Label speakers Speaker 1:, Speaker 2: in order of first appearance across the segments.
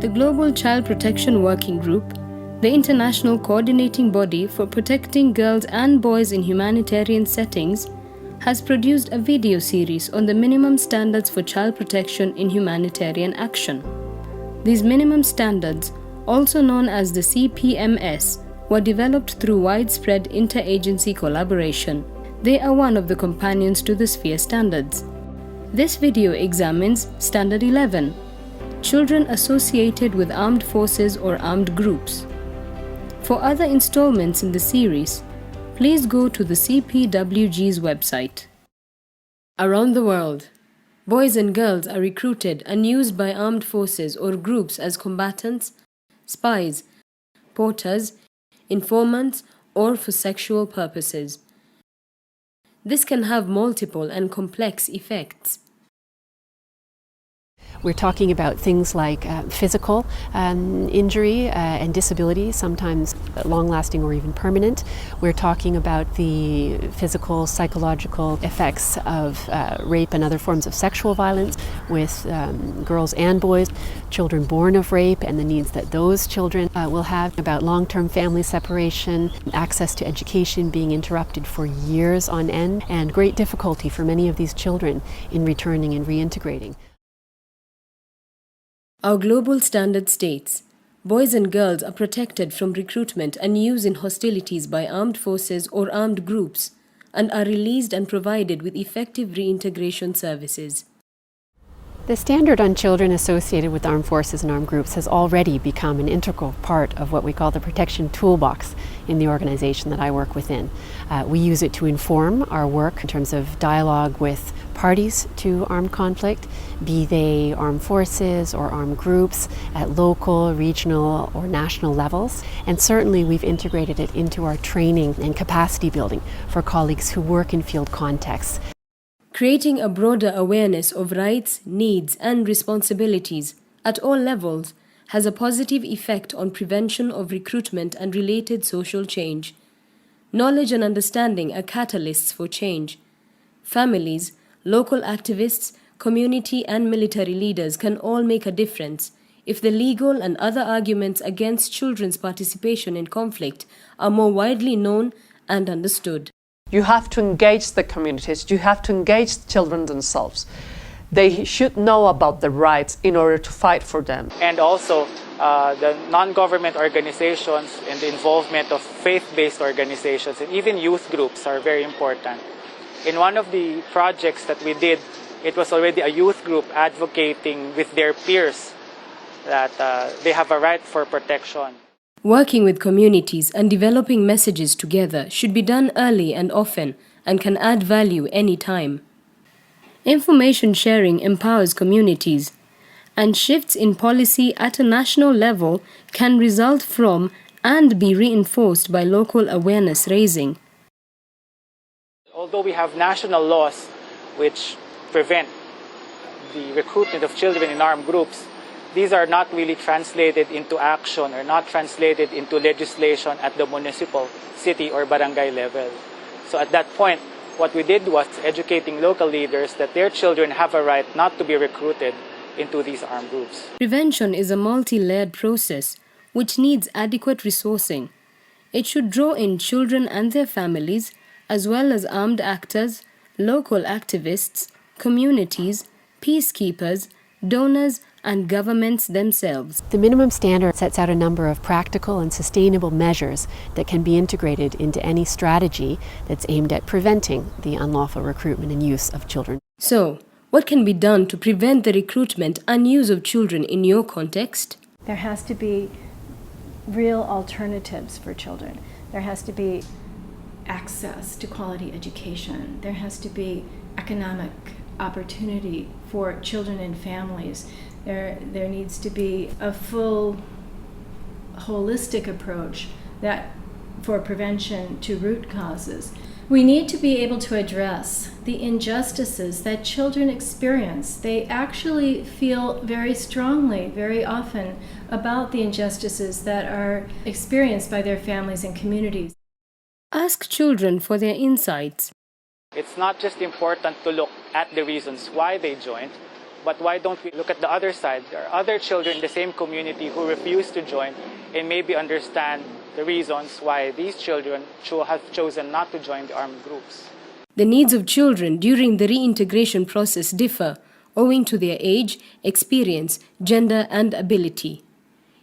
Speaker 1: The Global Child Protection Working Group, the international coordinating body for protecting girls and boys in humanitarian settings, has produced a video series on the minimum standards for child protection in humanitarian action. These minimum standards, also known as the CPMS, were developed through widespread interagency collaboration. They are one of the companions to the Sphere standards. This video examines Standard 11, children associated with armed forces or armed groups. For other installments in the series, please go to the CPWG's website. Around the world, boys and girls are recruited and used by armed forces or groups as combatants, spies, porters, informants, or for sexual purposes. This can have multiple and complex effects.
Speaker 2: We're talking about things like physical injury and disability, sometimes long-lasting or even permanent. We're talking about the physical, psychological effects of rape and other forms of sexual violence with girls and boys, children born of rape and the needs that those children will have, about long-term family separation, access to education being interrupted for years on end, and great difficulty for many of these children in returning and reintegrating.
Speaker 1: Our global standard states, boys and girls are protected from recruitment and use in hostilities by armed forces or armed groups and are released and provided with effective reintegration services.
Speaker 2: The standard on children associated with armed forces and armed groups has already become an integral part of what we call the protection toolbox in the organization that I work within. We use it to inform our work in terms of dialogue with parties to armed conflict, be they armed forces or armed groups at local, regional, or national levels. And certainly we've integrated it into our training and capacity building for colleagues who work in field contexts.
Speaker 1: Creating a broader awareness of rights, needs, and responsibilities at all levels has a positive effect on prevention of recruitment and related social change. Knowledge and understanding are catalysts for change. Families, local activists, community and military leaders can all make a difference if the legal and other arguments against children's participation in conflict are more widely known and understood.
Speaker 3: You have to engage the communities, you have to engage the children themselves. They should know about the rights in order to fight for them.
Speaker 4: And also the non-government organizations and the involvement of faith-based organizations and even youth groups are very important. In one of the projects that we did, it was already a youth group advocating with their peers that they have a right for protection.
Speaker 1: Working with communities and developing messages together should be done early and often and can add value anytime. Information sharing empowers communities, and shifts in policy at a national level can result from and be reinforced by local awareness raising.
Speaker 4: Although we have national laws which prevent the recruitment of children in armed groups, these are not really translated into action or not translated into legislation at the municipal, city, or barangay level. So at that point, what we did was educating local leaders that their children have a right not to be recruited into these armed groups.
Speaker 1: Prevention is a multi-layered process which needs adequate resourcing. It should draw in children and their families, as well as armed actors, local activists, communities, peacekeepers, donors, and governments themselves.
Speaker 2: The minimum standard sets out a number of practical and sustainable measures that can be integrated into any strategy that's aimed at preventing the unlawful recruitment and use of children.
Speaker 1: So, what can be done to prevent the recruitment and use of children in your context?
Speaker 5: There has to be real alternatives for children. There has to be access to quality education. There has to be economic opportunity for children and families. There needs to be a full, holistic approach for prevention to root causes. We need to be able to address the injustices that children experience. They actually feel very strongly, very often, about the injustices that are experienced by their families and communities.
Speaker 1: Ask children for their insights.
Speaker 4: It's not just important to look at the reasons why they joined, But why don't we look at the other side? There are other children in the same community who refuse to join and maybe understand the reasons why these children have chosen not to join the armed groups.
Speaker 1: The needs of children during the reintegration process differ owing to their age, experience, gender, and ability.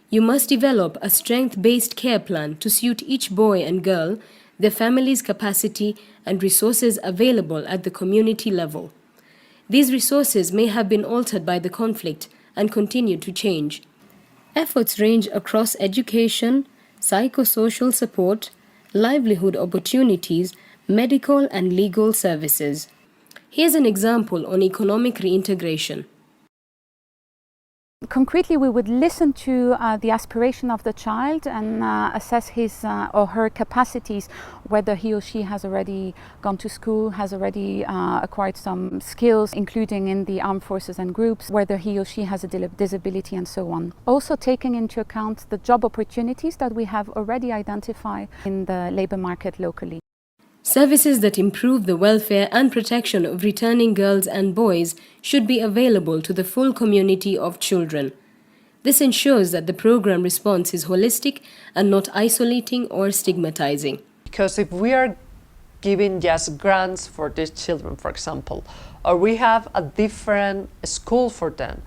Speaker 1: You must develop a strength-based care plan to suit each boy and girl, their family's capacity, and resources available at the community level. These resources may have been altered by the conflict and continue to change. Efforts range across education, psychosocial support, livelihood opportunities, medical and legal services. Here's an example on economic reintegration.
Speaker 6: Concretely, we would listen to the aspiration of the child and assess his or her capacities, whether he or she has already gone to school, has already acquired some skills, including in the armed forces and groups, whether he or she has a disability, and so on. Also taking into account the job opportunities that we have already identified in the labor market locally.
Speaker 1: Services that improve the welfare and protection of returning girls and boys should be available to the full community of children. This ensures that the program response is holistic and not isolating or stigmatizing.
Speaker 3: Because if we are giving just grants for these children, for example, or we have a different school for them,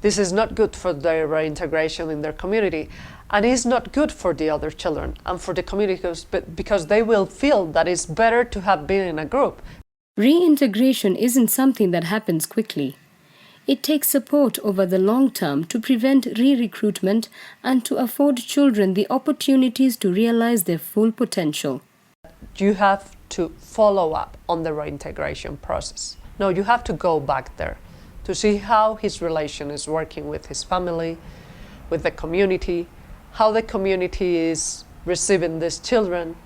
Speaker 3: this is not good for their reintegration in their community. And it's not good for the other children and for the communities, but because they will feel that it's better to have been in a group.
Speaker 1: Reintegration isn't something that happens quickly. It takes support over the long term to prevent re-recruitment and to afford children the opportunities to realize their full potential.
Speaker 3: You have to follow up on the reintegration process. No, you have to go back there to see how his relation is working with his family, with the community, how the community is receiving these children.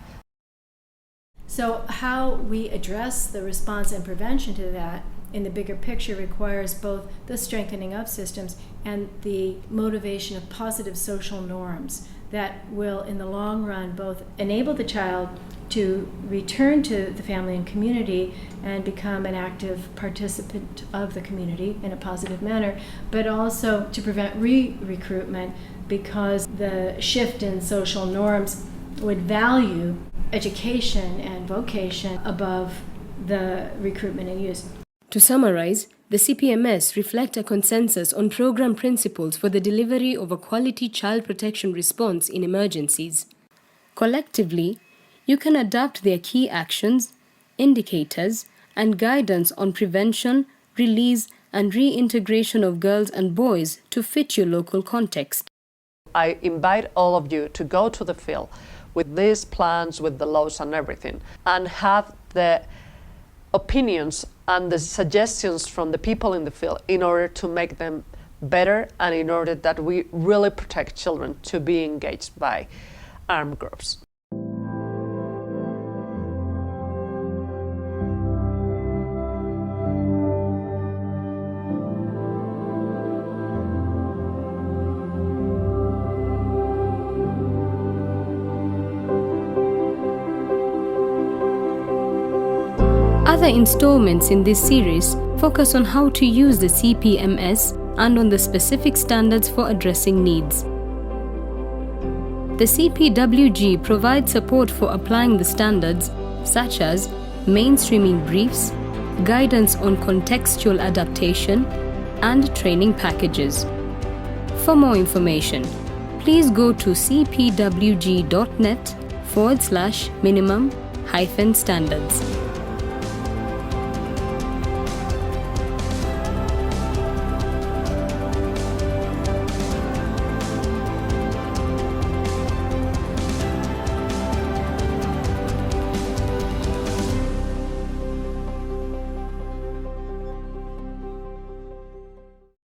Speaker 5: So how we address the response and prevention to that in the bigger picture requires both the strengthening of systems and the motivation of positive social norms that will, in the long run, both enable the child to return to the family and community and become an active participant of the community in a positive manner, but also to prevent re-recruitment, because the shift in social norms would value education and vocation above the recruitment and use.
Speaker 1: To summarize, the CPMS reflect a consensus on program principles for the delivery of a quality child protection response in emergencies. Collectively, you can adapt their key actions, indicators, and guidance on prevention, release, and reintegration of girls and boys to fit your local context.
Speaker 3: I invite all of you to go to the field with these plans, with the laws and everything, and have the opinions and the suggestions from the people in the field in order to make them better and in order that we really protect children to be engaged by armed groups.
Speaker 1: Other installments in this series focus on how to use the CPMS and on the specific standards for addressing needs. The CPWG provides support for applying the standards, such as mainstreaming briefs, guidance on contextual adaptation, and training packages. For more information, please go to cpwg.net/minimum-standards.